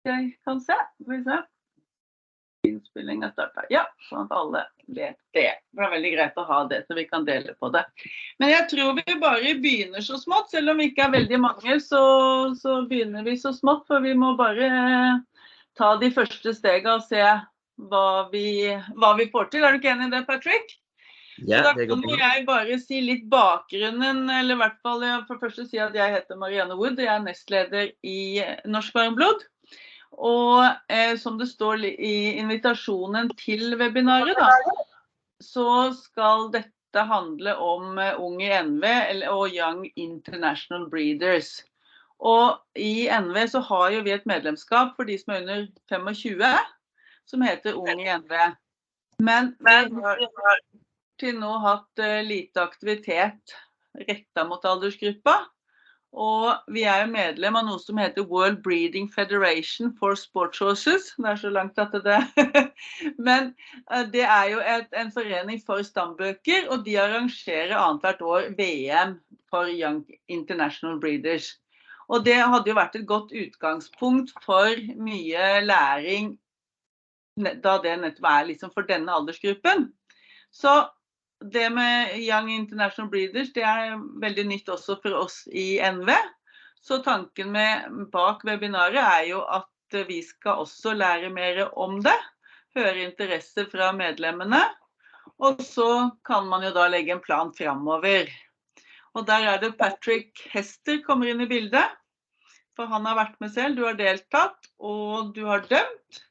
Jeg kan se. Skal vi se. Innspillingen starter. Ja, sånn at alle vet det. Det er veldig greit å ha det, så vi kan dele på det. Men jeg tror vi bare begynner så smått. Selv om vi ikke er veldig mange, så begynner vi så smått. For vi må bare ta de første stegene og se hva vi får til. Er du ikke enig i det, Patrick? Ja, så da det går kan bra. jeg bare si litt bakgrunnen, eller i hvert fall for først å si at jeg heter Marianne Wood, jeg er nestleder i Norsk Varmblod. Og som det står i invitasjonen til webinaret da, så skal dette handle om unge i NV og Young International Breeders. Og i NV så har jo vi et medlemskap for de som er under 25, som heter Unge i NV. Men vi har til nå hatt lite aktivitet rettet mot aldersgruppa. Og vi er jo medlem av noe som heter World Breeding Federation for Sports Horses. Det er så langt at det Men det er jo en forening for stambøker, og de arrangerer annethvert år VM for Young International Breeders. Og det hadde jo vært et godt utgangspunkt for mye læring, da det nettopp er liksom for denne aldersgruppen. Så det med Young International Breeders, det er veldig nytt også for oss i NV. Så tanken bak webinaret er jo at vi skal også lære mer om det, høre interesse fra medlemmene, og så kan man jo da legge en plan fremover. Og der er det Patrick Hester kommer inn i bildet, for han har vært med selv, du har deltatt, og du har dømt.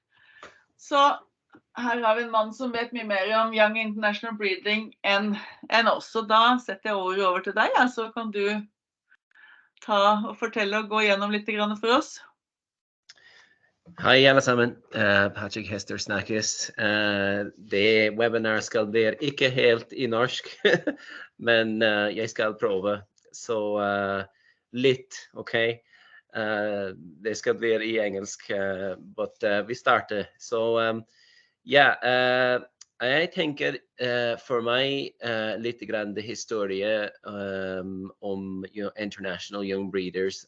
Så her har vi en mann som vet mye mer om Young International Breeding enn oss. Og da setter jeg ordet over til deg, så kan du ta og fortelle og gå gjennom litt for oss. Hei alle sammen, Patrick Hester snakkes. Det webinar skal være ikke helt i norsk, men jeg skal prøve. Så litt, ok? Det skal være i engelsk, but vi starter. Så jeg tenker for meg litt grann det historie om International Young Breeders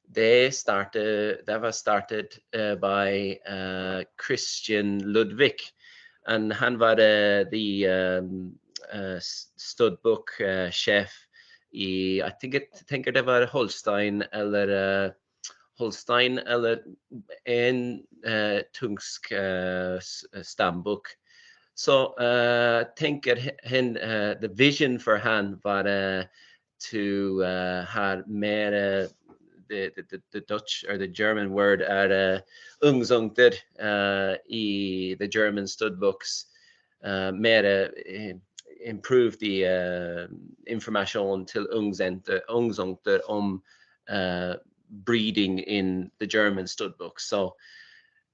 det var startet by Christian Ludwig, and han var studbook chef i, jeg tenker det var Holstein eller en tungsk stambok. Så tenker han, the vision for han var to have mer, the Dutch or the German word ungsunkter i the German studbooks, mer improve the information til ungsunkter om breeding in the German studbooks. So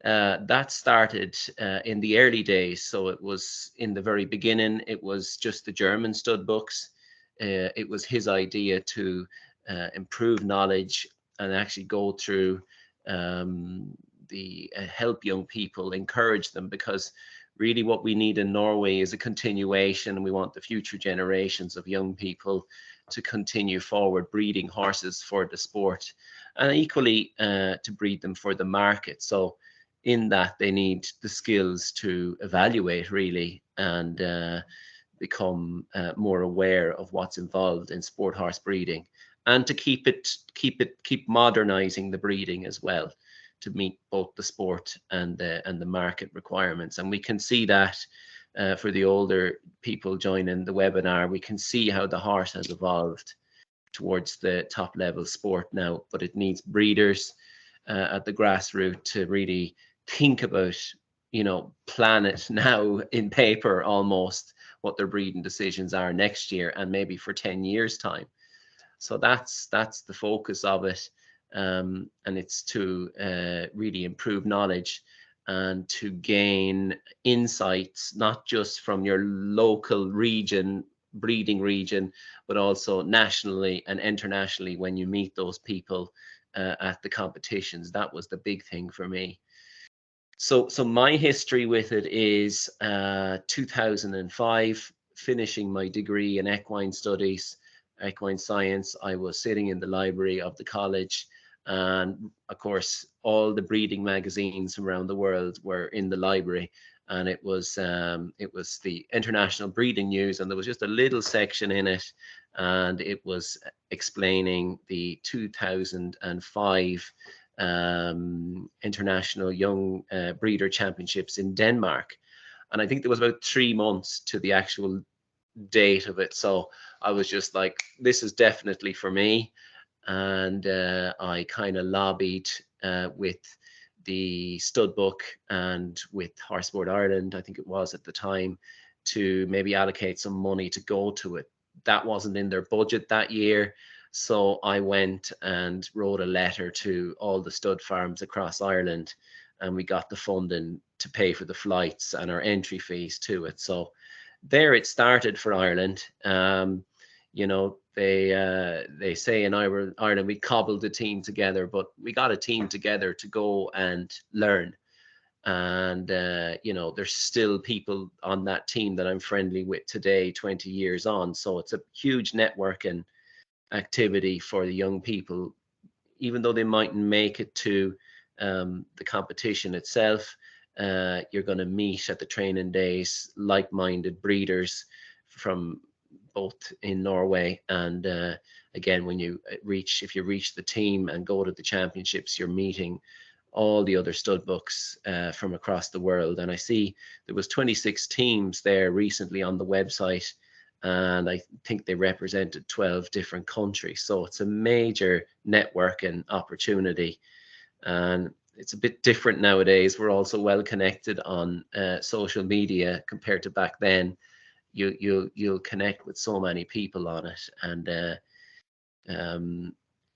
that started in the early days. So it was in the very beginning, it was just the German studbooks. It was his idea to improve knowledge and actually go through help young people, encourage them, because really what we need in Norway is a continuation. We want the future generations of young people to continue forward breeding horses for the sport, and equally to breed them for the market. So in that they need the skills to evaluate really and become more aware of what's involved in sport horse breeding, and to keep modernizing the breeding as well to meet both the sport and the market requirements. And we can see that for the older people joining the webinar, we can see how the horse has evolved towards the top level sport now, but it needs breeders at the grassroots to really think about, plan it now in paper almost what their breeding decisions are next year and maybe for 10 years time. So that's the focus of it, and it's to really improve knowledge and to gain insights, not just from your local region, breeding region, but also nationally and internationally when you meet those people at the competitions. That was the big thing for me. So my history with it is 2005, finishing my degree in equine studies, equine science. I was sitting in the library of the college And of course, all the breeding magazines from around the world were in the library, and it was the International Breeding News, and there was just a little section in it, and it was explaining the 2005 International Young Breeder Championships in Denmark. And I think there was about 3 months to the actual date of it. So I was just like, this is definitely for me. And I kind of lobbied with the stud book and with Horseboard Ireland, I think it was at the time, to maybe allocate some money to go to it. That wasn't in their budget that year. So I went and wrote a letter to all the stud farms across Ireland, and we got the funding to pay for the flights and our entry fees to it. So there it started for Ireland. You know, they say in Ireland we cobbled the team together, but we got a team together to go and learn. And you know, there's still people on that team that I'm friendly with today, 20 years on. So it's a huge networking activity for the young people, even though they mightn't make it to the competition itself. You're going to meet at the training days like-minded breeders from both in Norway, and again, when you if you reach the team and go to the championships, you're meeting all the other stud books from across the world. And I see there was 26 teams there recently on the website, and I think they represented 12 different countries. So it's a major networking opportunity, and it's a bit different nowadays. We're also well connected on social media compared to back then. You'll connect with so many people on it, and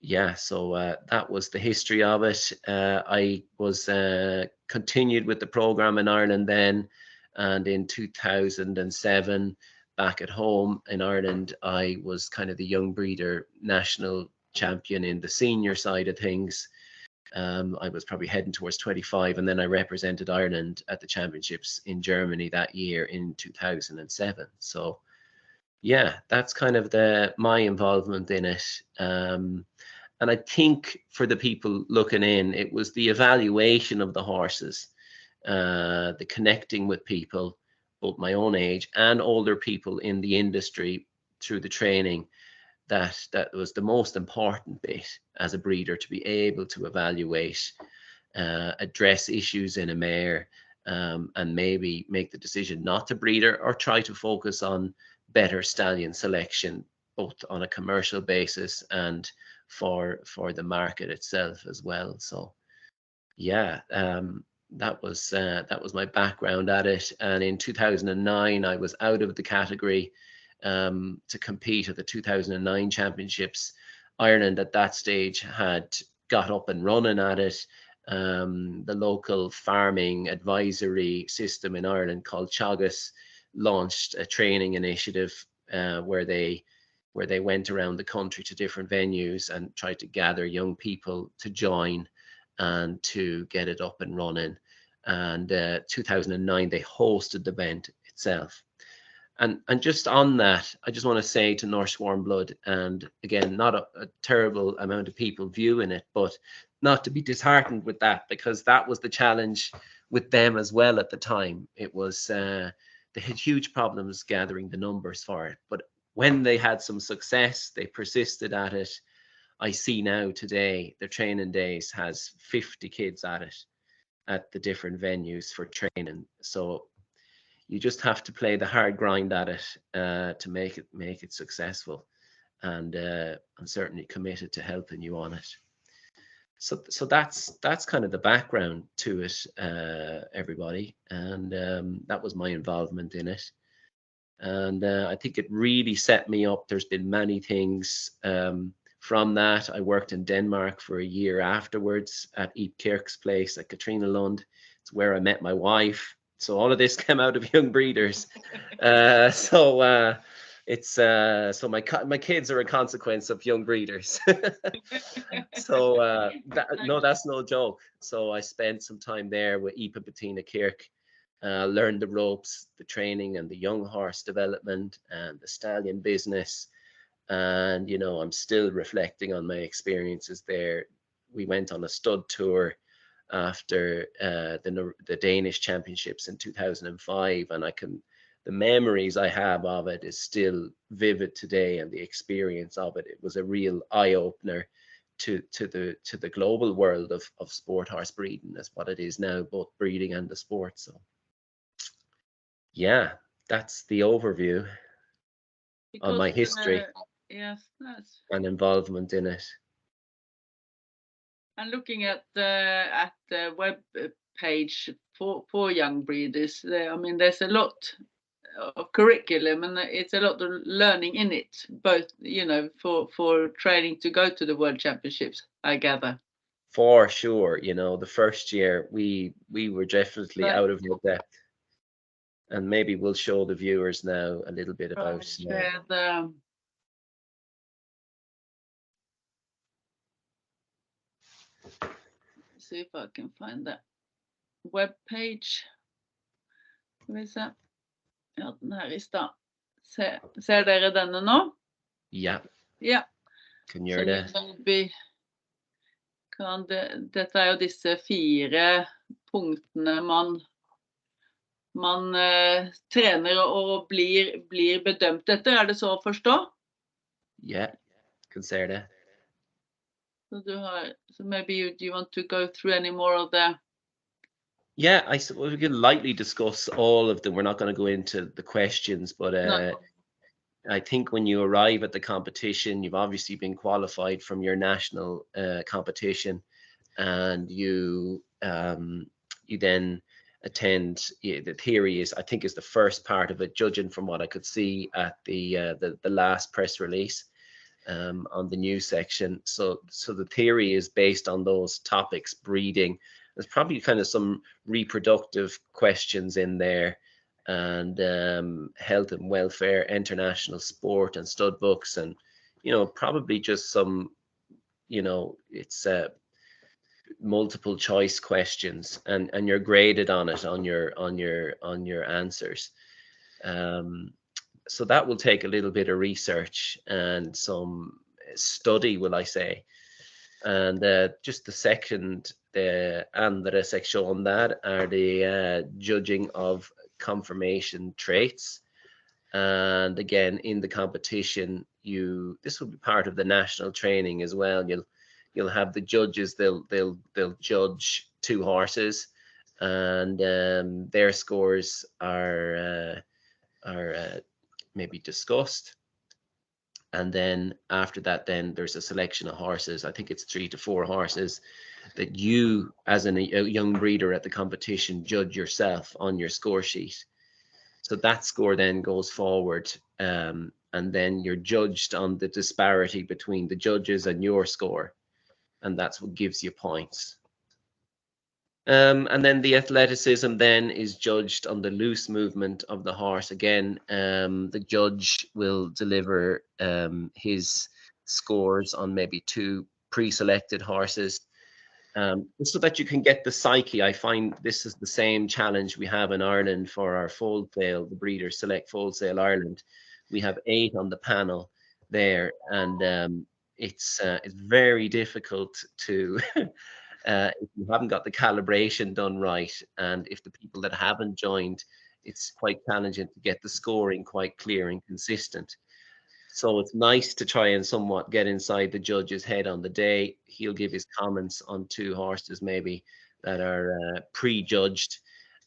yeah, so that was the history of it. I was continued with the program in Ireland then, and in 2007, back at home in Ireland, I was kind of the young breeder national champion in the senior side of things. I was probably heading towards 25, and then I represented Ireland at the championships in Germany that year in 2007. So yeah, that's kind of my involvement in it. And I think for the people looking in, it was the evaluation of the horses, the connecting with people, both my own age and older people in the industry through the training, that was the most important bit as a breeder, to be able to evaluate, address issues in a mare, and maybe make the decision not to breed her, or try to focus on better stallion selection, both on a commercial basis and for the market itself as well. So yeah, that was my background at it. And in 2009, I was out of the category to compete at the 2009 championships. Ireland at that stage had got up and running at it. The local farming advisory system in Ireland called Teagasc launched a training initiative where they went around the country to different venues and tried to gather young people to join and to get it up and running. And 2009, they hosted the event itself. And just on that, I just want to say to Norsk Varmblod, and again, not a terrible amount of people viewing it, but not to be disheartened with that, because that was the challenge with them as well at the time. It was, they had huge problems gathering the numbers for it. But when they had some success, they persisted at it. I see now today, the training days has 50 kids at it, at the different venues for training. So you just have to play the hard grind at it to make it successful, and I'm certainly committed to helping you on it. So that's kind of the background to it, everybody, and that was my involvement in it. And I think it really set me up. There's been many things from that. I worked in Denmark for a year afterwards at Ib Kirk's place at Katrina Lund. It's where I met my wife. So all of this came out of young breeders. So my kids are a consequence of young breeders. So that's no joke. So I spent some time there with Ipa Bettina Kirk, learned the ropes, the training and the young horse development and the stallion business. And, you know, I'm still reflecting on my experiences there we went on a stud tour after the Danish championships in 2005, and the memories I have of it is still vivid today, and the experience of it was a real eye-opener to the global world of sport horse breeding, as what it is now, both breeding and the sport. So yeah, that's the overview on my history yes, that's and involvement in it. And looking at the web page for young breeders, I mean, there's a lot of curriculum, and it's a lot of learning in it, both, you know, for training to go to the World Championships, I gather. For sure, you know, the first year we were definitely out of our depth, and maybe we'll show the viewers now a little bit about see if I can find that web page. Skal vi se. Ja, den her i stad. Ser dere denne nå? Ja. Ja. Kan gjøre det. Dette er jo disse 4 punktene man trener og blir bedømt etter. Er det så å forstå? Ja, kan se det. So maybe do you want to go through any more of the... Yeah, I suppose we can lightly discuss all of them. We're not going to go into the questions, but No. I think when you arrive at the competition, you've obviously been qualified from your national competition, and you then attend. The theory is, I think, is the first part of it, judging from what I could see at the last press release on the news section. So the theory is based on those topics: breeding. There's probably kind of some reproductive questions in there, and health and welfare, international sport and stud books, and, you know, probably just some, you know, it's multiple choice questions, and you're graded on it, on your answers. So that will take a little bit of research and some study, will I say. And just the second, the andre section there are the judging of confirmation traits. And again, in the competition, this will be part of the national training as well. You'll have the judges. They'll judge 2 horses, and their scores are maybe discussed. And then after that, then there's a selection of horses. I think it's 3 to 4 horses that you, as a young breeder at the competition, judge yourself on your score sheet. So that score then goes forward, and then you're judged on the disparity between the judges and your score, and that's what gives you points. And then the athleticism then is judged on the loose movement of the horse. Again, the judge will deliver his scores on maybe 2 pre-selected horses, so that you can get the psyche. I find this is the same challenge we have in Ireland for our foal sale, the Breeders Select Foal Sale Ireland. We have 8 on the panel there, and it's very difficult to if you haven't got the calibration done right, and if the people that haven't joined, it's quite challenging to get the scoring quite clear and consistent. So it's nice to try and somewhat get inside the judge's head on the day. He'll give his comments on 2 horses maybe that are pre-judged,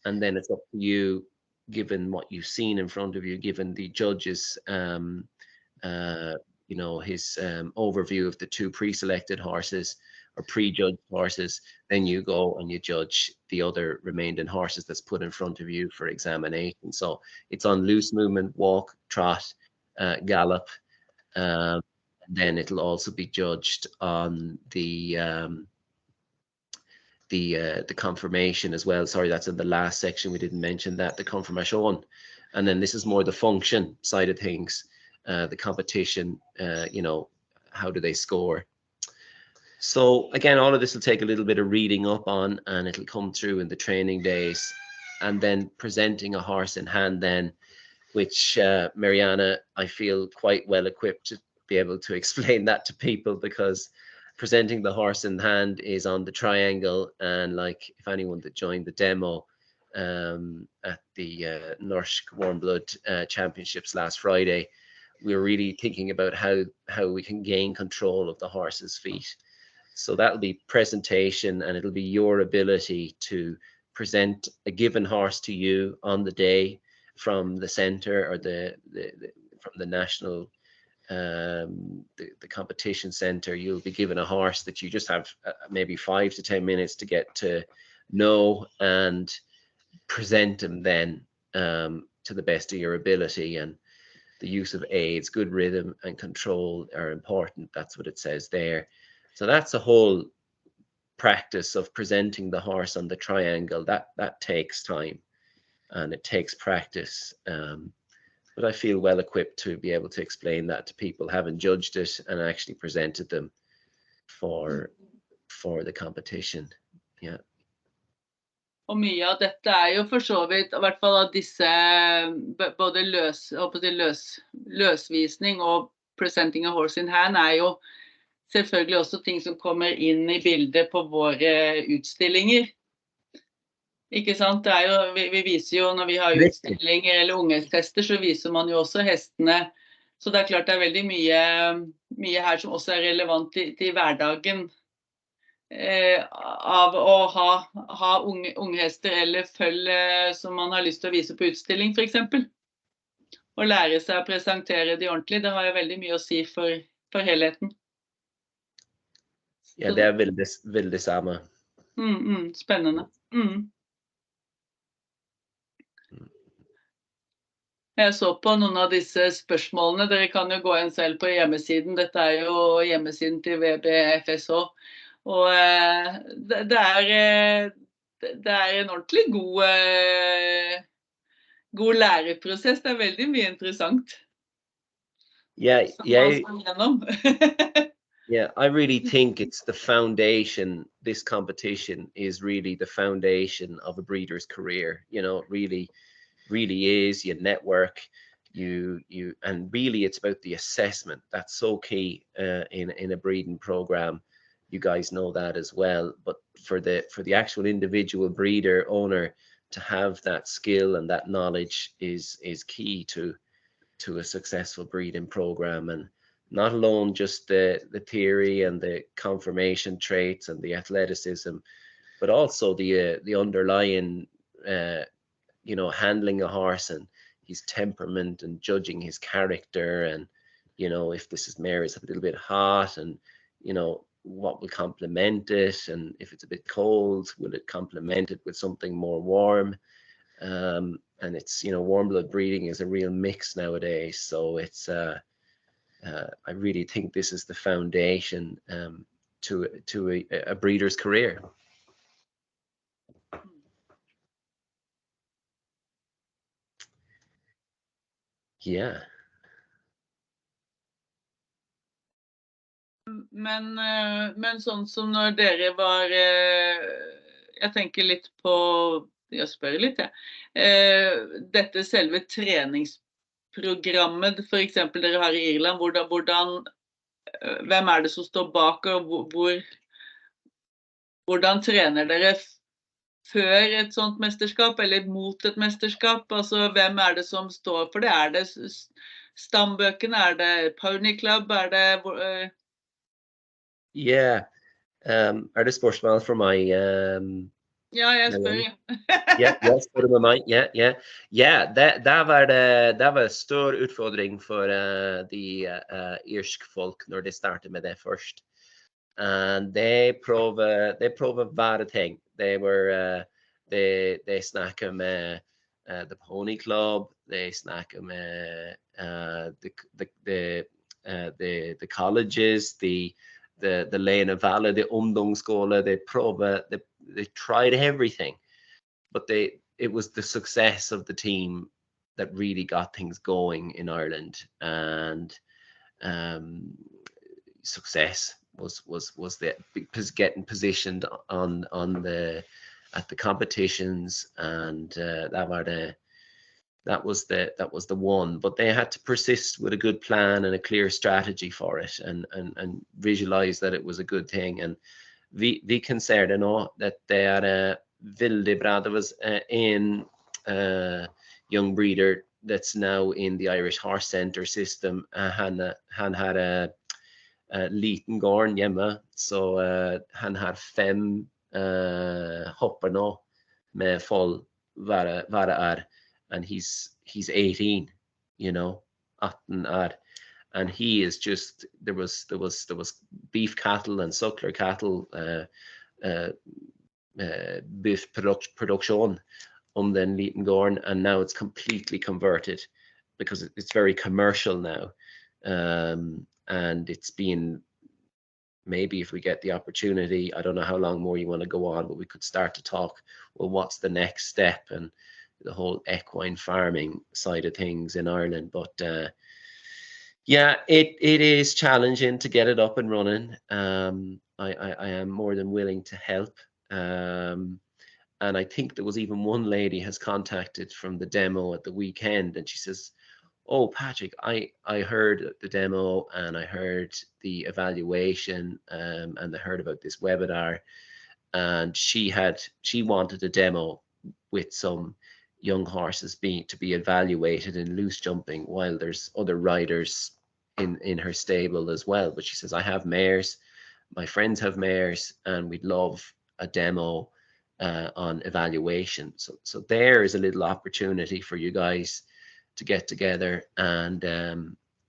and then it's up to you, given what you've seen in front of you, given the judge's you know, his overview of the 2 pre-selected horses or pre-judged horses, then you go and you judge the other remaining horses that's put in front of you for examination. So it's on loose movement, walk, trot, gallop. Then it'll also be judged on the confirmation as well. Sorry, that's in the last section. We didn't mention that, the confirmation. And then this is more the function side of things, the competition, you know, how do they score? So again, all of this will take a little bit of reading up on, and it'll come through in the training days, and then presenting a horse in hand then, which Mariana, I feel quite well equipped to be able to explain that to people, because presenting the horse in hand is on the triangle, and like if anyone that joined the demo at the Norsk Varmblod championships last Friday, we were really thinking about how we can gain control of the horse's feet. So that'll be presentation, and it'll be your ability to present a given horse to you on the day from the center or from the national the competition center. You'll be given a horse that you just have maybe 5 to 10 minutes to get to know and present them then to the best of your ability. And the use of aids, good rhythm and control are important. That's what it says there. So that's a whole practice of presenting the horse on the triangle. That takes time and it takes practice. But I feel well equipped to be able to explain that to people, having judged it and actually presented them for the competition. Yeah. Og mye av dette jo for så vidt, I hvert fall av disse, både løsvisning og presenting a horse in hand jo selvfølgelig også ting som kommer inn I bildet på våre utstillinger. Ikke sant? Det jo, vi viser jo når vi har utstillinger eller unghetstester, så viser man jo også hestene. Så det klart det veldig mye her som også relevant til hverdagen. Av å ha unghester eller følg som man har lyst til å vise på utstilling for eksempel. Og lære seg å presentere de ordentlig, det har jo veldig mye å si for helheten. Ja, det vel det samme. Spennende. Jeg så på noen av disse spørsmålene, dere kan jo gå inn selv på hjemmesiden, dette jo hjemmesiden til WBFSH, og det en ordentlig god læreprosess, det veldig mye interessant. Yeah, yeah. Yeah, I really think it's the foundation. This competition is really the foundation of a breeder's career. You know, it really is. You network, and really it's about the assessment. That's so key in a breeding program. You guys know that as well. But for the actual individual breeder owner to have that skill and that knowledge is key to a successful breeding program. And not alone just the theory and the conformation traits and the athleticism, but also the underlying, handling a horse and his temperament and judging his character. And, if this mare is a little bit hot and, what will complement it. And if it's a bit cold, will it complement it with something more warm? And it's, warm blood breeding is a real mix nowadays. So it's, I really think this is the foundation to a breeder's career. Yeah. Men sånn som når dere var, jeg tenker litt på, jeg spør litt, dette selve treningsprogrammet, for eksempel dere har I Irland, hvem det som står bak, og hvordan trener dere før et sånt mesterskap, eller mot et mesterskap? Altså, hvem det som står for det? Det stambøkene? Det pony club? Det... Yeah. Det spørsmål for meg? Ja, jeg spør. Ja, jeg spør med meg. Ja, det var stor utfordring for de irsk folk når de startet med det først. De prøver hver ting. De snakker med the pony club, de snakker med the colleges, the Lane Valley, the ungdomsskole. They tried everything, but it was the success of the team that really got things going in Ireland. And success was getting positioned at the competitions, and that that was the one. But they had to persist with a good plan and a clear strategy for it, and visualize that it was a good thing. And vi kan se det nå, that det veldig bra. There was in young breeder that's now in the Irish Horse Centre system. Han had a liten gård hjemme, så han har 5 hopper nå med full være, and he's 18, you know, 18 and he is just, there was beef cattle and suckler cattle, beef production den liten gården, and now it's completely converted because it's very commercial now, and it's been, maybe if we get the opportunity, I don't know how long more you want to go on, but we could start to talk, well, what's the next step, and the whole equine farming side of things in Ireland. But yeah, it is challenging to get it up and running. I am more than willing to help. And I think there was even one lady has contacted from the demo at the weekend, and she says, oh, Patrick, I heard the demo and I heard the evaluation, and I heard about this webinar, and she wanted a demo with some young horses to be evaluated in loose jumping, while there's other riders in her stable as well. But she says, I have mares, my friends have mares, and we'd love a demo on evaluation. So there is a little opportunity for you guys to get together, and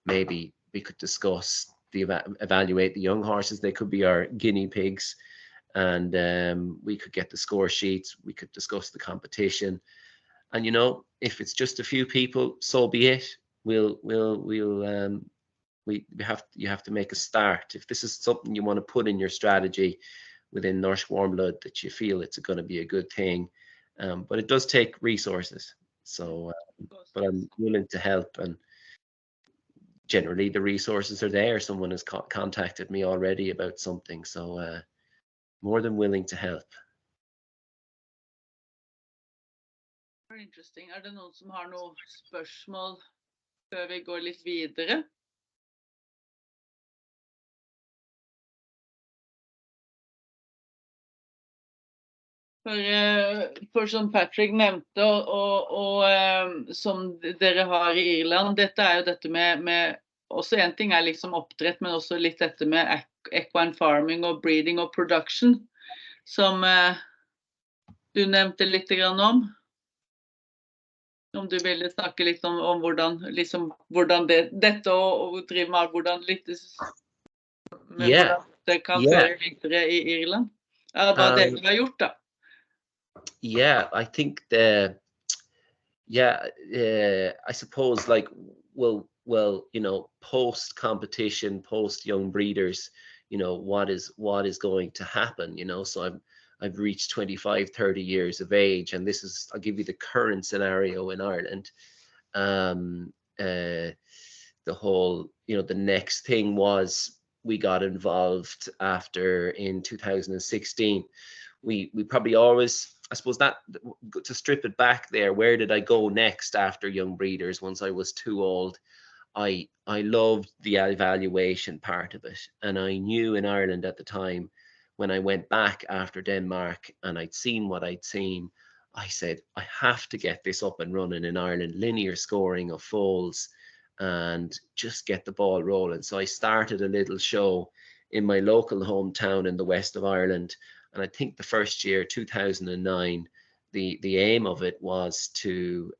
maybe we could discuss evaluate the young horses. They could be our guinea pigs, and we could get the score sheets, we could discuss the competition. And you know, if it's just a few people, so be it. You have to make a start. If this is something you want to put in your strategy within Norsk Varmblod, that you feel it's going to be a good thing, but it does take resources. So, but I'm willing to help, and generally the resources are there. Someone has contacted me already about something, so more than willing to help. Very interesting. Det noen som har noen spørsmål før vi går litt videre? For som Patrick nevnte, og som dere har i Irland, dette jo dette med også en ting liksom oppdrett, men også litt dette med equine farming og breeding og production, som du nevnte litt grann om. Om du ville snakke litt om hvordan, liksom, hvordan dette og drive med, hvordan litt med hvordan det kan føre videre i Irland. Hva dere har gjort da. Yeah, I think I suppose, like, well, you know, post competition, post young breeders, you know, what is going to happen, you know. So I've reached 25, 30 years of age, and this is, I'll give you the current scenario in Ireland. The whole, you know, the next thing was we got involved after in 2016. We probably always, I suppose, that to strip it back there, where did I go next after young breeders once I was too old? I loved the evaluation part of it, and I knew in Ireland at the time, when I went back after Denmark and I'd seen what I'd seen, I said, I have to get this up and running in Ireland, linear scoring of foals, and just get the ball rolling. So I started a little show in my local hometown in the west of Ireland. And I think the first year, 2009, the aim of it was to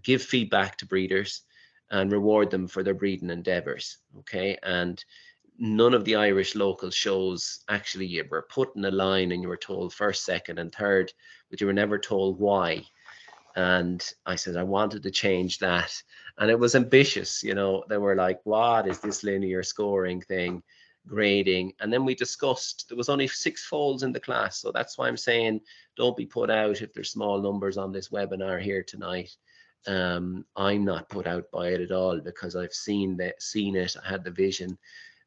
give feedback to breeders and reward them for their breeding endeavors. Okay, and none of the Irish local shows actually, you were put in a line and you were told first, second, and third, but you were never told why. And I said I wanted to change that, and it was ambitious. You know, they were like, "What is this linear scoring thing, grading?" And then we discussed. There was only 6 foals in the class, so that's why I'm saying don't be put out if there's small numbers on this webinar here tonight. I'm not put out by it at all, because I've seen it. I had the vision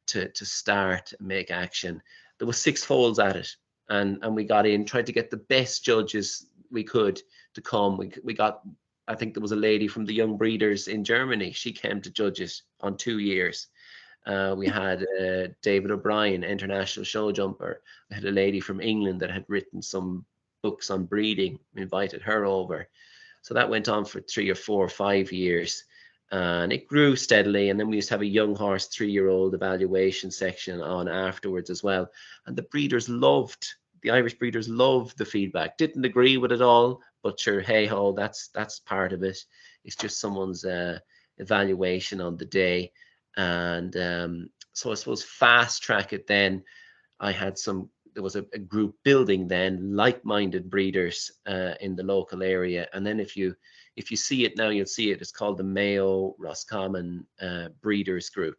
to start and make action. There was 6 foals at it, and we got in, tried to get the best judges we could to come. We got, I think there was a lady from the Young Breeders in Germany. She came to judge it on 2 years. We had David O'Brien, international show jumper. We had a lady from England that had written some books on breeding. We invited her over. So that went on for 3 or 4 or 5 years. And it grew steadily. And then we used to have a young horse 3-year-old evaluation section on afterwards as well. And the breeders loved, the Irish breeders loved the feedback. Didn't agree with it all, but sure, hey ho, that's part of it. It's just someone's evaluation on the day. And so I suppose fast track it then. There was a group building then, like-minded breeders in the local area. And then if you see it now, you'll see it. It's called the Mayo Roscommon Breeders Group.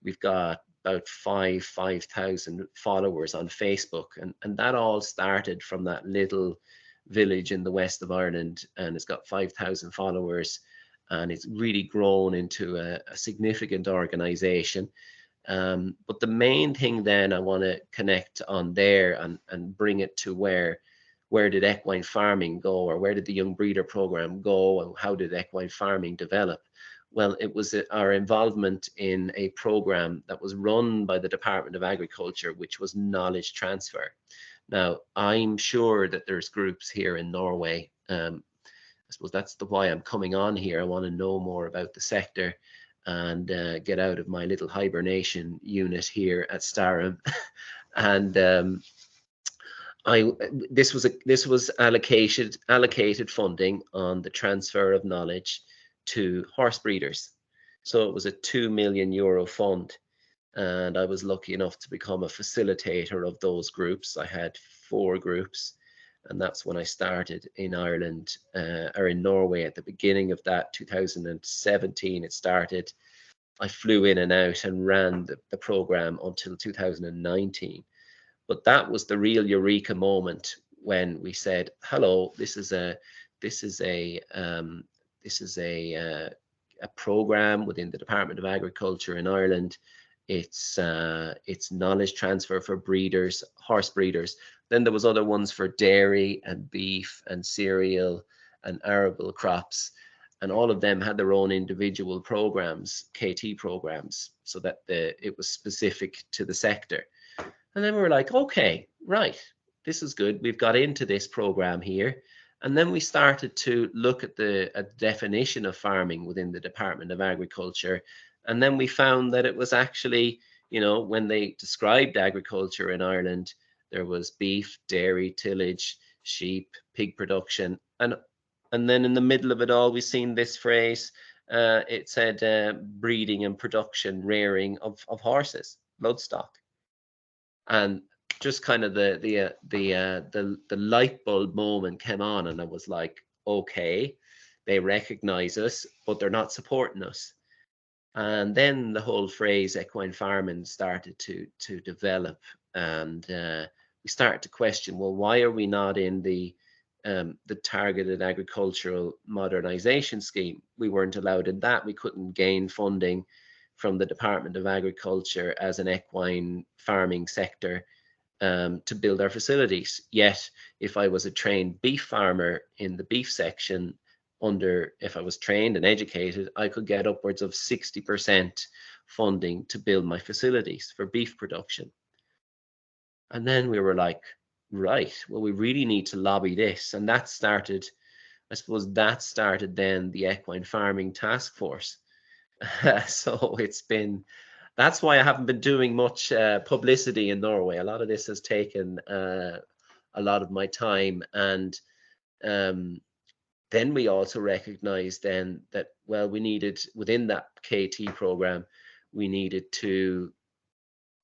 We've got about 5,000 followers on Facebook, and that all started from that little village in the west of Ireland, and it's got 5,000 followers, and it's really grown into a significant organization. But the main thing then I want to connect on there and bring it to where did equine farming go, or where did the Young Breeder program go, and how did equine farming develop? Well, it was our involvement in a program that was run by the Department of Agriculture, which was knowledge transfer. Now, I'm sure that there's groups here in Norway. I suppose that's why I'm coming on here. I want to know more about the sector and get out of my little hibernation unit here at Starum. And this was allocated funding on the transfer of knowledge to horse breeders. So it was a €2 million fund, and I was lucky enough to become a facilitator of those groups. I had 4 groups, and that's when I started in Ireland, or in Norway at the beginning of that 2017 it started. I flew in and out and ran the program until 2019. But that was the real eureka moment when we said, hello, this is a program within the Department of Agriculture in Ireland. It's knowledge transfer for breeders, horse breeders. Then there was other ones for dairy and beef and cereal and arable crops, and all of them had their own individual programs, KT programs, so that it was specific to the sector. And then we were like, okay, right, this is good. We've got into this program here. And then we started to look at the definition of farming within the Department of Agriculture. And then we found that it was actually, when they described agriculture in Ireland, there was beef, dairy, tillage, sheep, pig production. And then in the middle of it all, we've seen this phrase. It said breeding and production, rearing of horses, bloodstock. And just kind of the light bulb moment came on, and I was like, okay, they recognize us, but they're not supporting us. And then the whole phrase equine farming started to develop, and we started to question, well, why are we not in the targeted agricultural modernization scheme? We weren't allowed in that. We couldn't gain funding from the Department of Agriculture as an equine farming sector to build our facilities. Yet, if I was a trained beef farmer in the beef section, if I was trained and educated, I could get upwards of 60% funding to build my facilities for beef production. And then we were like, right, well, we really need to lobby this. And that started then the Equine Farming Task Force. So that's why I haven't been doing much publicity in Norway. A lot of this has taken a lot of my time. And then we also recognized then that, well, we needed, within that KT program, we needed to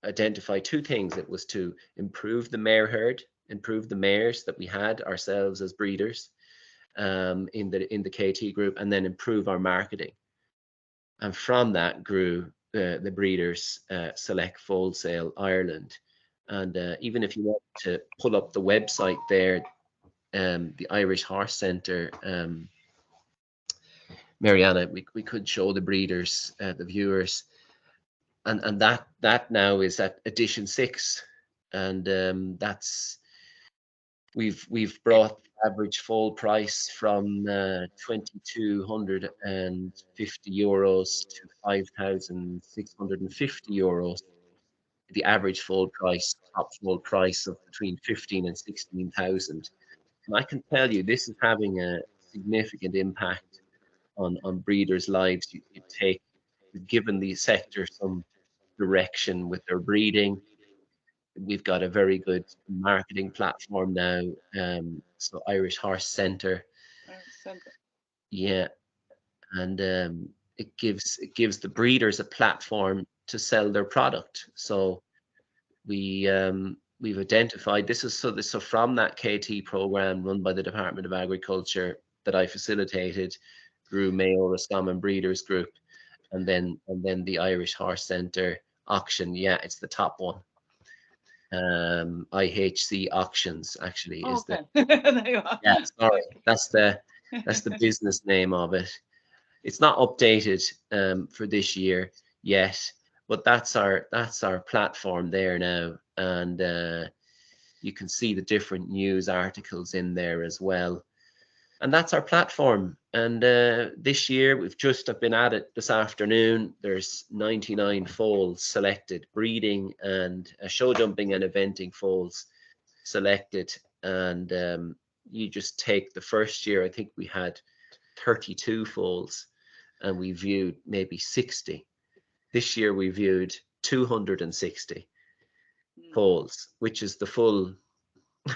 identify 2 things. It was to improve the mare herd, improve the mares that we had ourselves as breeders in the KT group, and then improve our marketing. And from that grew the Breeders Select Foal Sale Ireland. And even if you want to pull up the website there, the Irish Horse Centre, Mariana, we could show the breeders, the viewers, and that now is at edition 6, and that's we've brought the average full price from 2,250 euros to 5,650 euros. The average full price, top full price of between 15 and 16,000. And I can tell you, this is having a significant impact on breeders' lives. You've given the sector some direction with their breeding. We've got a very good marketing platform now. So Irish Horse Centre, yeah, and it gives the breeders a platform to sell their product. So we've identified this is so from that KT program run by the Department of Agriculture that I facilitated, grew Mayo Roscommon Breeders Group, and then the Irish Horse Centre auction. Yeah, it's the top one. IHC Auctions actually is okay. There you are. yeah, sorry, that's the business name of it. It's not updated for this year yet, but that's our platform there now, and you can see the different news articles in there as well. And that's our platform. And this year I've been at it this afternoon. There's 99 foals selected, breeding and show jumping and eventing foals selected. And you just take the first year, I think we had 32 foals and we viewed maybe 60. This year we viewed 260 foals, which is the full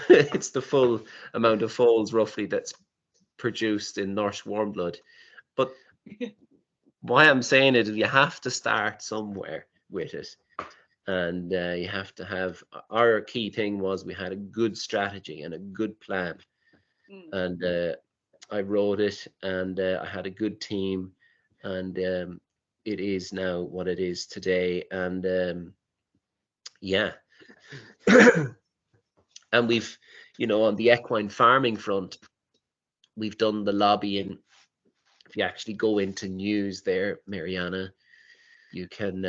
it's the full amount of foals roughly that's produced in Norsk Varmblod. But why I'm saying it is you have to start somewhere with it, and you have to have, our key thing was we had a good strategy and a good plan, and I wrote it, and I had a good team, and it is now what it is today. And yeah. And we've, on the equine farming front, we've done the lobbying. If you actually go into news there, Mariana, you can,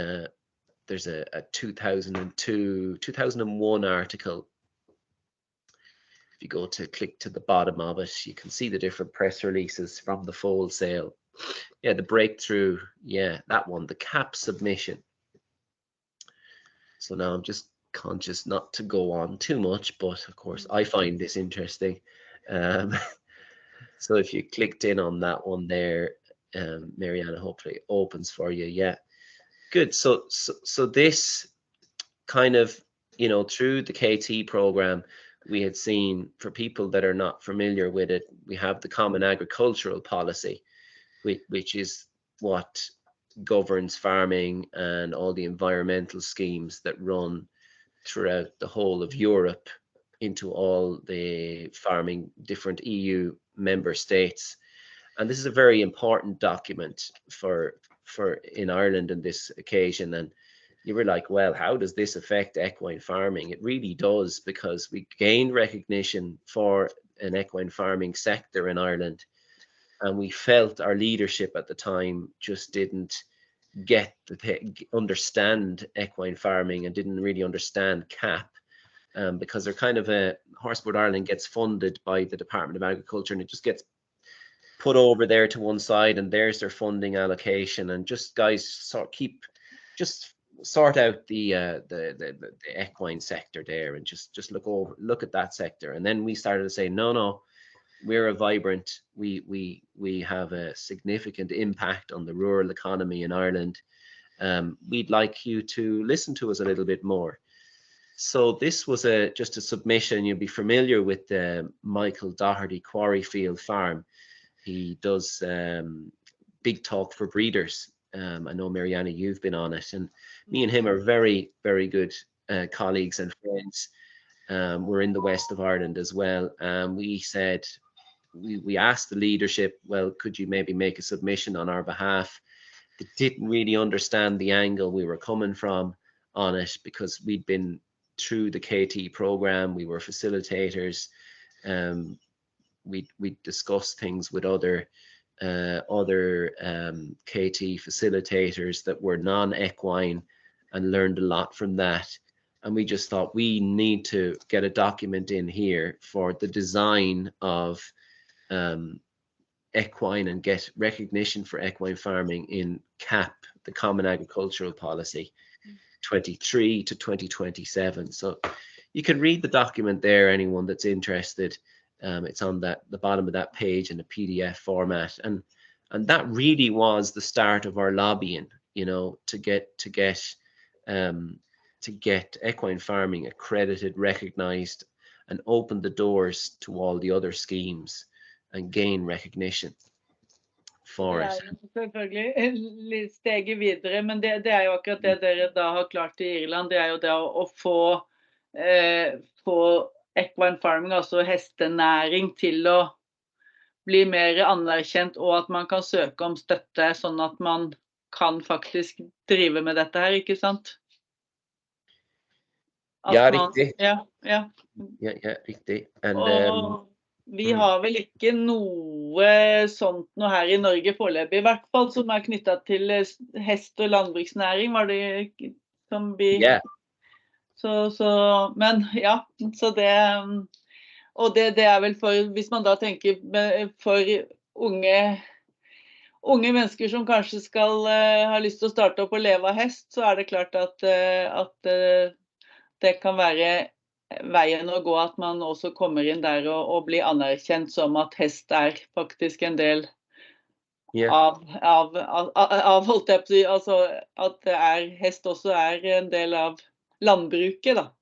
there's a 2001 article. If you go to click to the bottom of it, you can see the different press releases from the foal sale. Yeah, the breakthrough, yeah, that one, the cap submission. So now I'm just conscious not to go on too much, but of course I find this interesting. So if you clicked in on that one there, Mariana, hopefully it opens for you. Yeah, good. So this kind of, through the KT program, we had seen, for people that are not familiar with it, we have the Common Agricultural Policy, which is what governs farming and all the environmental schemes that run throughout the whole of Europe into all the farming, different EU member states. And this is a very important document for in Ireland on this occasion. And you were like, well, how does this affect equine farming? It really does, because we gained recognition for an equine farming sector in Ireland, and we felt our leadership at the time just didn't understand equine farming and didn't really understand CAP, because they're kind of Horseboard Ireland gets funded by the Department of Agriculture, and it just gets put over there to one side, and there's their funding allocation, and just guys sort out the equine sector there, and just look at that sector. And then we started to say, no, we're a vibrant, we have a significant impact on the rural economy in Ireland. We'd like you to listen to us a little bit more. So this was just a submission. You'll be familiar with Michael Doherty Quarryfield Farm. He does Big Talk for Breeders. I know, Mariana, you've been on it, and me and him are very, very good colleagues and friends. We're in the west of Ireland as well. We said, we asked the leadership, well, could you maybe make a submission on our behalf? They didn't really understand the angle we were coming from on it, because we'd been through the KT program, we were facilitators. We discussed things with other KT facilitators that were non-equine, and learned a lot from that. And we just thought we need to get a document in here for the design of equine and get recognition for equine farming in CAP, the Common Agricultural Policy, 23 to 2027. So you can read the document there, anyone that's interested. It's on the bottom of that page in a PDF format. And that really was the start of our lobbying, you know, to get equine farming accredited, recognized, and open the doors to all the other schemes and gain recognition for it. Selvfølgelig steget videre, men det jo akkurat det dere da har klart I Irland, det jo det å få equine farming, altså hestenæring, til å bli mer anerkjent, og at man kan søke om støtte, sånn at man kan faktisk drive med dette her, ikke sant? Ja, riktig. Ja, riktig. And, og vi har vel ikke noe sånt noe her I Norge foreløpig, I hvert fall, som knyttet til hest- og landbruksnæring, var det som vi... Yeah. Men ja, så det... Og det vel for, hvis man da tenker for unge mennesker som kanskje skal ha lyst til å starte opp og leve av hest, så det klart at det kan være veien å gå, at man også kommer inn der og blir anerkjent som at hest faktisk en del av holdt jeg på å si, altså at hest også en del av landbruket da.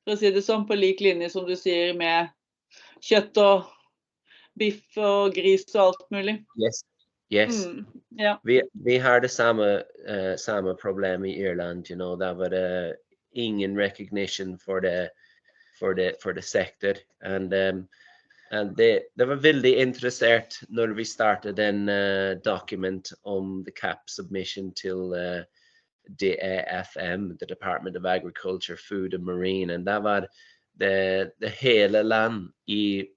For å si det sånn, på lik linje som du sier med kjøtt og biff og gris og alt mulig. Yes. Ja. Vi har det samme problem I Irland, you know, det var ingen recognition for the sector, and det var veldig interessert når vi startet en document om the CAP submission til DEFM, the Department of Agriculture, Food and Marine, and det var det hele land I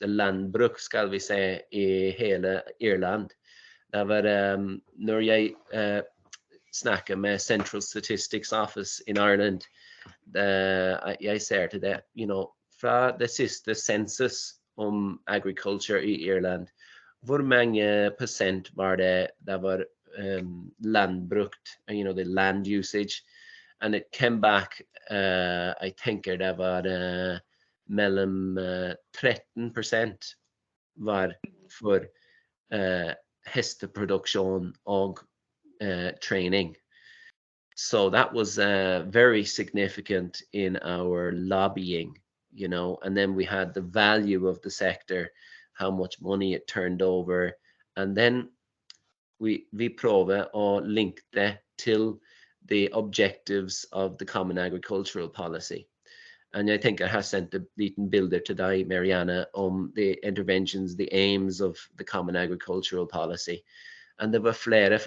det landbruk, skal vi si, I hele Irland. Det var når jeg snakker med Central Statistics Office in Ireland, jeg ser til det, you know, fra det siste census om agriculture I Irland, hvor mange prosent var det var landbrukt, you know, the land usage, and it came back, I think det var mellom 13% var for hesteproduksjon og training. So that was very significant in our lobbying, you know, and then we had the value of the sector, how much money it turned over, and then we prøvde å linke det til the objectives of the Common Agricultural Policy. And I think I have sent a little builder to deg, Marianne, the interventions, the aims of the Common Agricultural Policy. And there were flere, I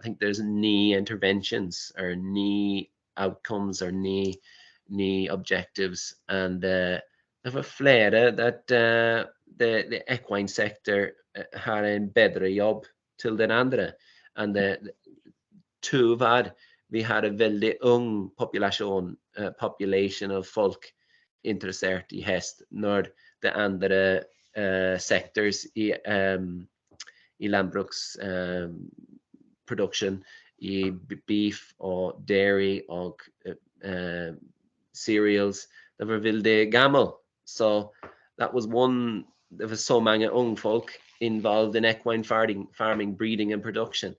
think there's 9 interventions or 9 outcomes or 9 objectives. And there were flere that the equine sector har en bedre jobb til den andre. And to var vi har en veldig ung population of folk interessert I hest, når det andre sectors I landbruks production, I beef og dairy og cereals, det var veldig gammel. So that was one, there was so mange ung folk involved in equine farming, breeding and production.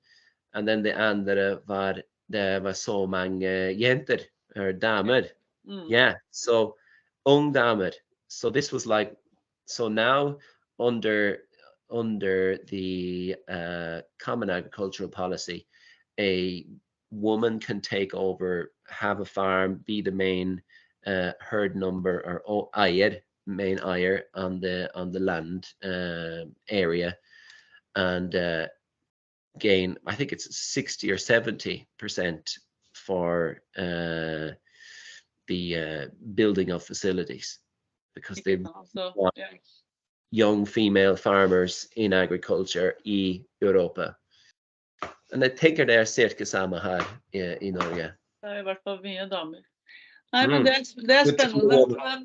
And then the andre var, det var så mange jenter, or damer. Yeah, so ung damer. So this was like, so now under the Common Agricultural Policy, a woman can take over, have a farm, be the main herd number or main eier on the land area, and gain, I think it's 60 or 70% for the building of facilities, because they want young female farmers in agriculture I Europa. And I think det cirka samme her I Norge. Det I hvert fall mye damer. Nei, men det spennende.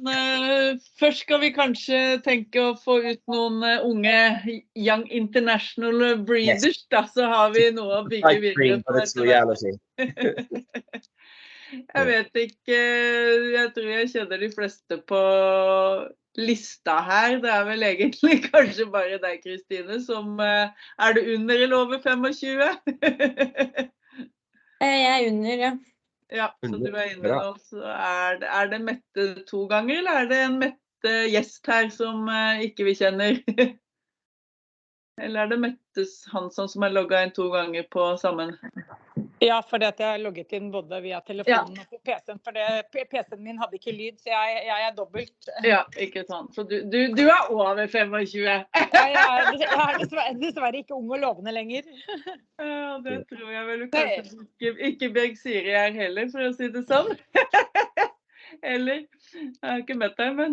Men først skal vi kanskje tenke å få ut noen unge young international breeders, da, så har vi noe å bygge videre på etter hvert. Jeg vet ikke, jeg tror jeg kjenner de fleste på lista her. Det vel egentlig kanskje bare deg, Kristine, som det under eller over 25? Jeg under, ja. Ja, så du inne nå, så det Mette 2 ganger, eller det en Mette gjest her som ikke vi kjenner? Eller det Mettes Hansson som logget inn 2 ganger på sammen? Ja, for det at jeg logget inn både via telefonen og på PC-en, for PC-en min hadde ikke lyd, så jeg dobbelt. Ja, ikke sant. Så du over 25? Ja, jeg dessverre ikke ung og lovende lenger. Ja, det tror jeg vel kanskje ikke Berg Siri heller, for å si det sånn. Eller, jeg har ikke møtt deg, men...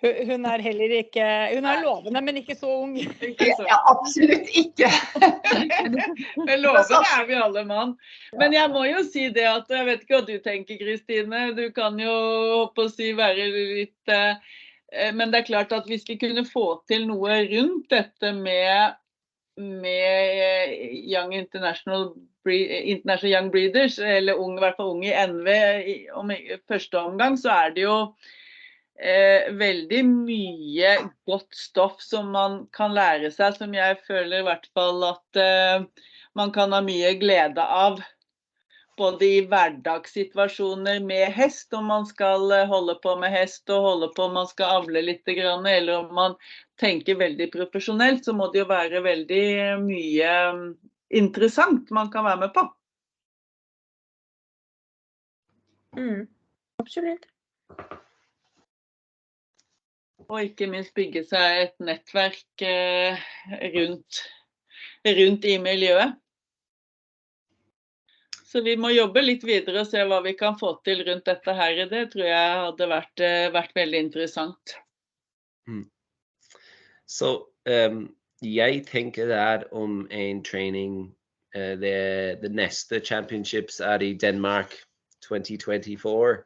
Hun heller ikke, hun lovende, men ikke så ung. Ja, absolutt ikke. Men lovende vi alle, mann. Men jeg må jo si det at, jeg vet ikke hva du tenker, Kristine, du kan jo håpe å si være litt, men det klart at hvis vi kunne få til noe rundt dette med Young International Young Breeders, eller I hvert fall ung I NV, om første omgang, så det jo veldig mye godt stoff som man kan lære seg, som jeg føler I hvert fall at man kan ha mye glede av, både I hverdagssituasjoner med hest, om man skal holde på med hest og holde på om man skal avle litt grann, eller om man tenker veldig profesjonelt, så må det jo være veldig mye interessant man kan være med på. Absolutt. Og ikke minst bygge seg et nettverk rundt I miljøet. Så vi må jobbe litt videre og se hva vi kan få til rundt dette her. Det tror jeg hadde vært veldig interessant. Så jeg tenker om en trening, det neste championships I Denmark 2024,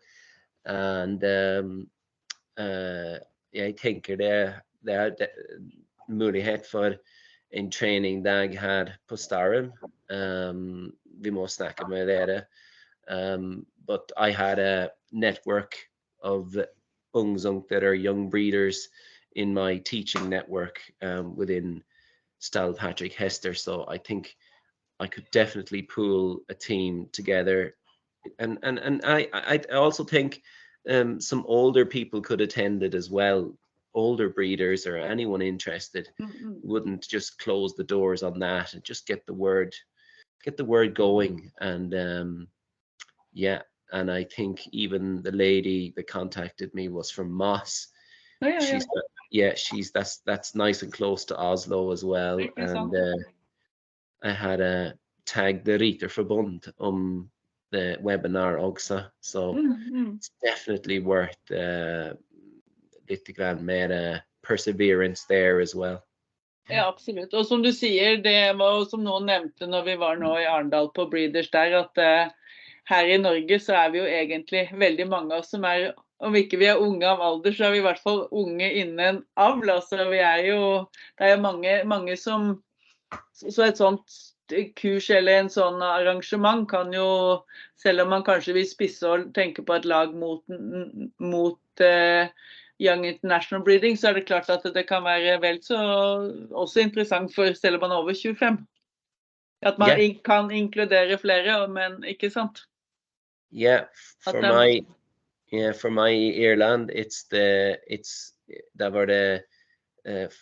and jeg tenker det mulighet for en trening der jeg har på Starum. Vi må snakke med dere. But I had a network of young breeders in my teaching network within style Patrick Hester. So I think I could definitely pool a team together. And I also think some older people could attend it as well. Older breeders or anyone interested wouldn't just close the doors on that and just get the word going. And and I think even the lady that contacted me was from Moss. That's nice and close to Oslo as well. And I had a tag the Riterforbund the webinar also, so it's definitely worth lite grann mer perseverance there as well. Ja, absolutt. Og som du sier, det var som noen nevnte når vi var nå I Arendal på Breeders der, at her I Norge så vi jo egentlig veldig mange av oss som om ikke vi unge av alder, så vi I hvert fall unge innen avl. Altså vi jo, det jo mange som, så et sånt kurs eller en sånn arrangement kan jo, selv om man kanskje vil spisse og tenke på et lag mot Young International Breeding, så det klart at det kan være vel så også interessant for selv om man over 25. At man kan inkludere flere, men ikke sant? Yeah, for my Irland,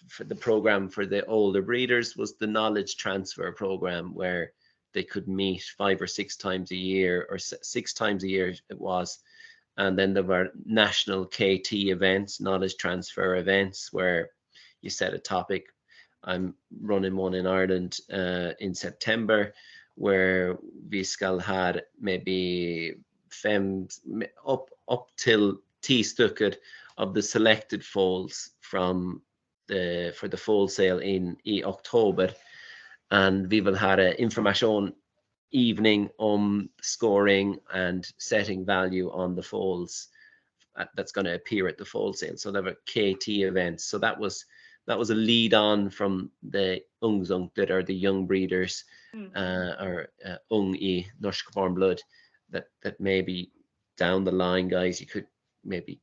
for the program for the older breeders was the knowledge transfer program where they could meet 5 or 6 times a year, or 6 times a year it was. And then there were national KT events, knowledge transfer events, where you set a topic. I'm running one in Ireland in September, where we skal had maybe up till 10 stykker of the selected foals for the foal sale in October, and we will have information evening scoring and setting value on the foals that's going to appear at the foal sale. So there were KT events. So that was a lead on from the that are the young breeders, or ung I Norsk Varmblod, that maybe down the line, guys, you could maybe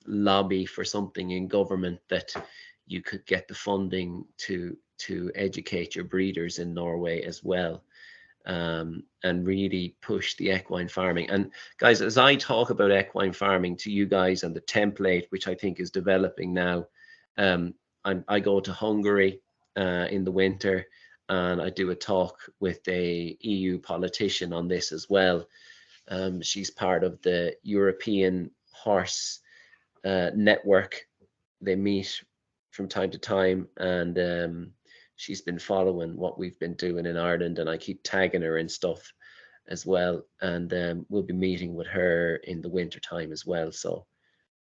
lobby for something in government that you could get the funding to educate your breeders in Norway as well, and really push the equine farming. And guys, as I talk about equine farming to you guys and the template, which I think is developing now, I go to Hungary in the winter, and I do a talk with a EU politician on this as well. She's part of the European Horse Network. They meet from time to time, and she's been following what we've been doing in Ireland, and I keep tagging her and stuff as well. And we'll be meeting with her in the winter time as well. So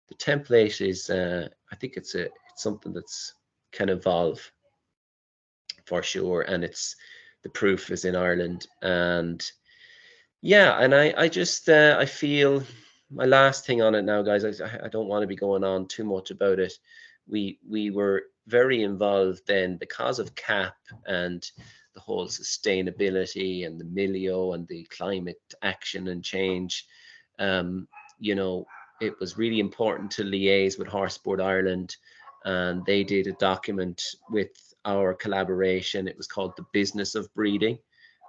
the template is, I think it's something that's can evolve for sure, and the proof is in Ireland. And yeah, and I just I feel my last thing on it now, guys, I don't want to be going on too much about it. We were very involved then because of CAP and the whole sustainability and the Milio and the climate action and change. You know, it was really important to liaise with Horse Sport Ireland, and they did a document with our collaboration. It was called The Business of Breeding.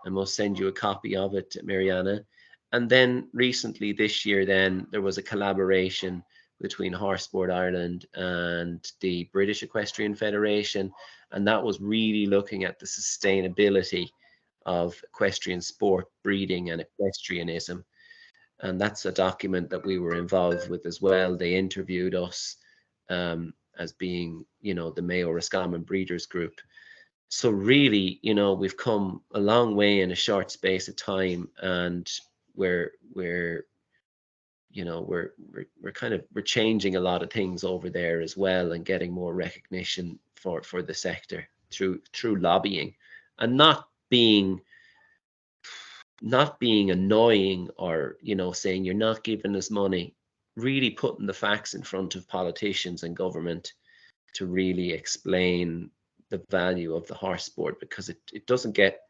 I must send you a copy of it, Mariana. And then recently this year, then there was a collaboration between Horse Sport Ireland and the British Equestrian Federation, and that was really looking at the sustainability of equestrian sport, breeding and equestrianism. And that's a document that we were involved with as well. They interviewed us as being, you know, the Mayo Roscommon Breeders Group. So really, you know, we've come a long way in a short space of time, and we're changing a lot of things over there as well, and getting more recognition for the sector through lobbying, and not being annoying, or, you know, saying you're not giving us money. Really putting the facts in front of politicians and government to really explain the value of the horse sport, because it doesn't get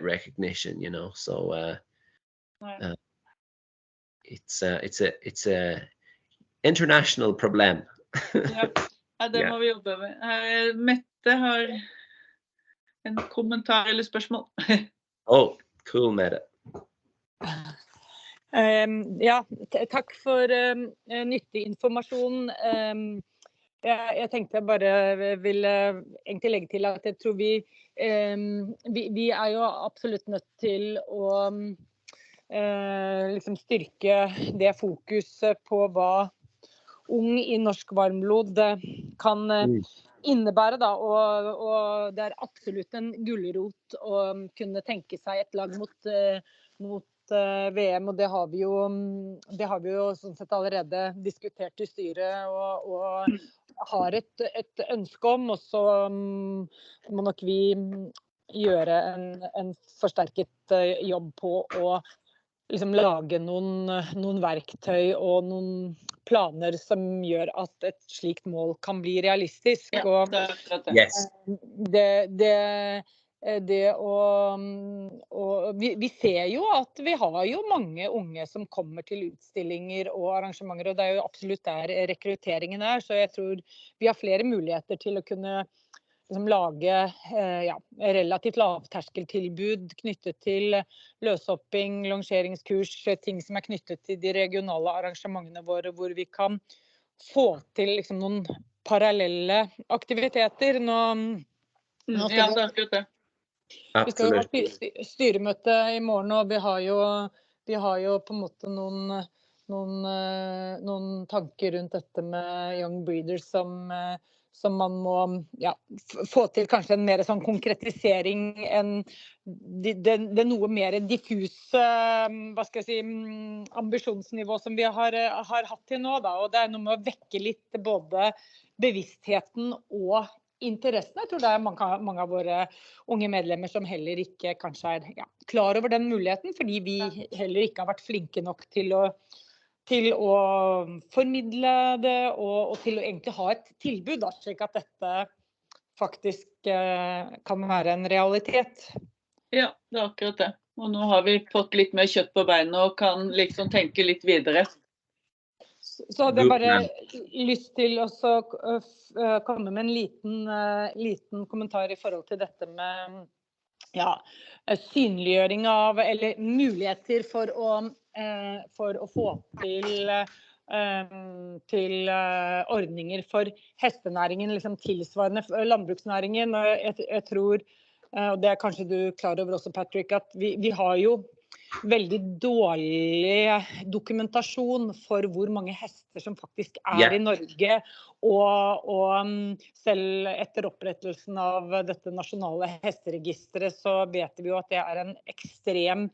recognition, you know. So it's a international problem. Ja, det må vi jobbe med. Mette har en kommentar eller spørsmål. Oh, cool, Mette. Ja, takk for nyttig informasjon. Jeg tenkte jeg bare ville egentlig legge til at jeg tror vi jo absolutt nødt til å liksom styrke det fokuset på hva ung i Norsk Varmblod kan innebære da, og det absolutt en gulrot å kunne tenke seg et lag mot VM, og det har vi jo sånn sett allerede diskutert i styret og har et ønske om, og så må nok vi gjøre en forsterket jobb på å liksom lage noen verktøy og noen planer som gjør at et slikt mål kan bli realistisk. Ja, vi ser jo at vi har jo mange unge som kommer til utstillinger og arrangementer, og det er jo absolutt der rekrutteringen er, så jeg tror vi har flere muligheter til å kunne liksom lage relativt lavterskeltilbud knyttet til løshopping, lanseringskurs, ting som er knyttet til de regionale arrangementene våre, hvor vi kan få til liksom noen parallelle aktiviteter. Ja, det er akkurat det. Vi skal jo ha styremøte i morgen, og vi har jo på en måte noen tanker rundt dette med young breeders som man må få til kanskje en mer sånn konkretisering enn det noe mer diffuse, hva skal jeg si, ambisjonsnivå som vi har hatt til nå da, og det er noe med å vekke litt både bevisstheten og interessen. Jeg tror det mange av våre unge medlemmer som heller ikke kanskje klar over den muligheten, fordi vi heller ikke har vært flinke nok til å formidle det, og til å egentlig ha et tilbud, slik at dette faktisk kan være en realitet. Ja, det akkurat det. Og nå har vi fått litt mer kjøtt på beinet og kan liksom tenke litt videre. Så hadde jeg bare lyst til å komme med en liten kommentar i forhold til dette med synliggjøring av, eller muligheter for å få til ordninger for hestenæringen, liksom tilsvarende landbruksnæringen. Og jeg tror, og det kanskje du klar over også, Patrick, at vi har jo veldig dårlig dokumentasjon for hvor mange hester som faktisk i Norge, og selv etter opprettelsen av dette nasjonale hesteregisteret så vet vi jo at det en ekstrem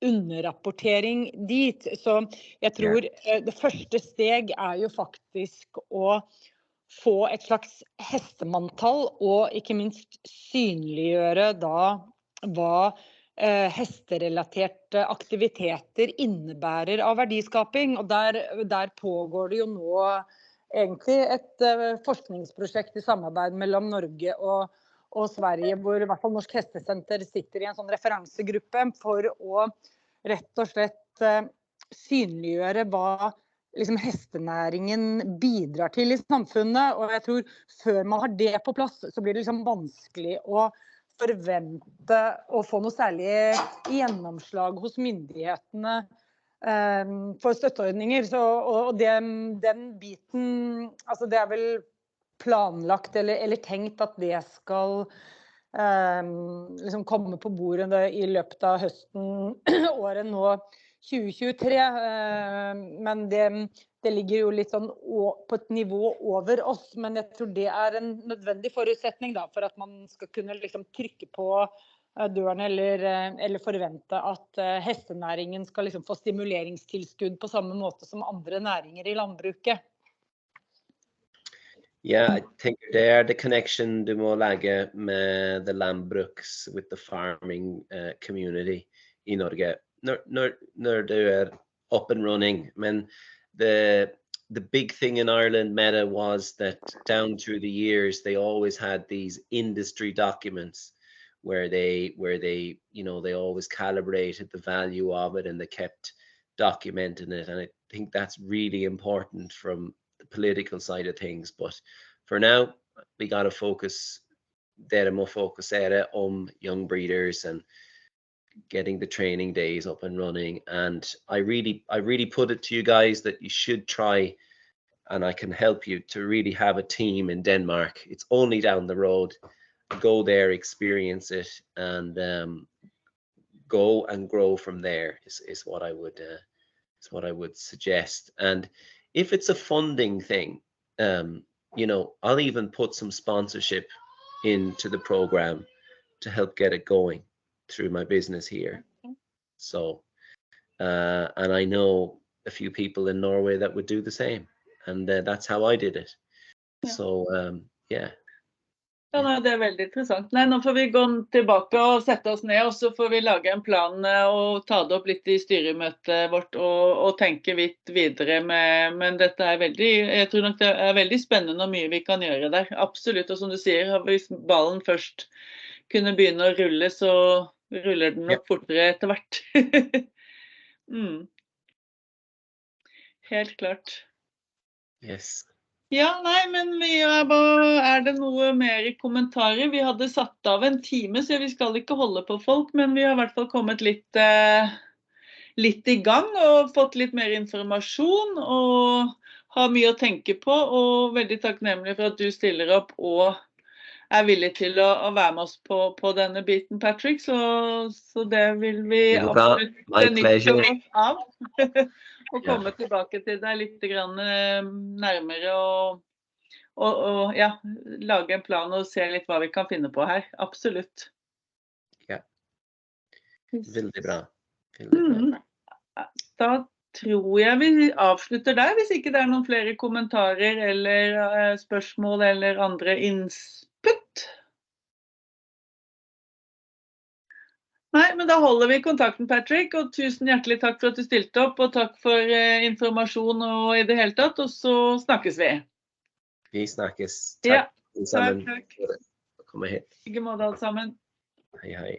underrapportering dit. Så jeg tror det første steg jo faktisk å få et slags hestemanntal, og ikke minst synliggjøre da hva hesterelaterte aktiviteter innebærer av verdiskaping. Og der pågår det jo nå egentlig et forskningsprosjekt i samarbeid mellom Norge og Sverige, hvor i hvert fall Norsk Hestesenter sitter i en sånn referansegruppe for å rett og slett synliggjøre hva liksom hestenæringen bidrar til i samfunnet. Og jeg tror før man har det på plass, så blir det liksom vanskelig å forvente å få noe særlig gjennomslag hos myndighetene for støtteordninger. Og den biten, altså det vel planlagt eller tenkt at det skal liksom komme på bordet i løpet av høsten året nå 2023, men det ligger jo litt sånn på et nivå over oss, men jeg tror det en nødvendig forutsetning da, for at man skal kunne liksom trykke på døren eller forvente at hestenæringen skal liksom få stimuleringstilskudd på samme måte som andre næringer i landbruket. Yeah, I think there the connection du må lage med the landbruks with the farming community i Norge. Når du up and running, men the big thing in Ireland Meta was that down through the years they always had these industry documents where they they always calibrated the value of it and they kept documenting it, and I think that's really important from the political side of things. But for now we got to focus on young breeders and getting the training days up and running. And I really put it to you guys that you should try, and I can help you to really have a team in Denmark. It's only down the road. Go there, experience it, and go and grow from there is what I would suggest. And if it's a funding thing, I'll even put some sponsorship into the program to help get it going through my business here. So and I know a few people in Norway that would do the same, and that's how I did it. So Ja, det veldig interessant. Nei, nå får vi gå tilbake og sette oss ned, og så får vi lage en plan og ta det opp litt i styremøtet vårt og tenke litt videre men dette veldig, jeg tror nok det veldig spennende og mye vi kan gjøre der. Absolutt, og som du sier, hvis ballen først kunne begynne å rulle, så ruller den nok fortere etter hvert. Helt klart. Yes. Ja, nei, men det noe mer i kommentarer? Vi hadde satt av en time, så vi skal ikke holde på folk, men vi har i hvert fall kommet litt i gang og fått litt mer informasjon og har mye å tenke på, og veldig takknemlig for at du stiller opp og villig til å være med oss på denne biten, Patrick, så det vil vi absolutt benytte oss av. Og komme tilbake til deg litt nærmere og lage en plan og se litt hva vi kan finne på her. Absolutt. Ja. Veldig bra. Da tror jeg vi avslutter der, hvis ikke det noen flere kommentarer eller spørsmål eller andre Putt. Nei, men da holder vi kontakten, Patrick, og tusen hjertelig takk for at du stilte opp, og takk for informasjon og i det hele tatt, og så snakkes vi. Vi snakkes. Ja, Takk sammen. takk. Kom hit. I like måte alt sammen. Hei, hei.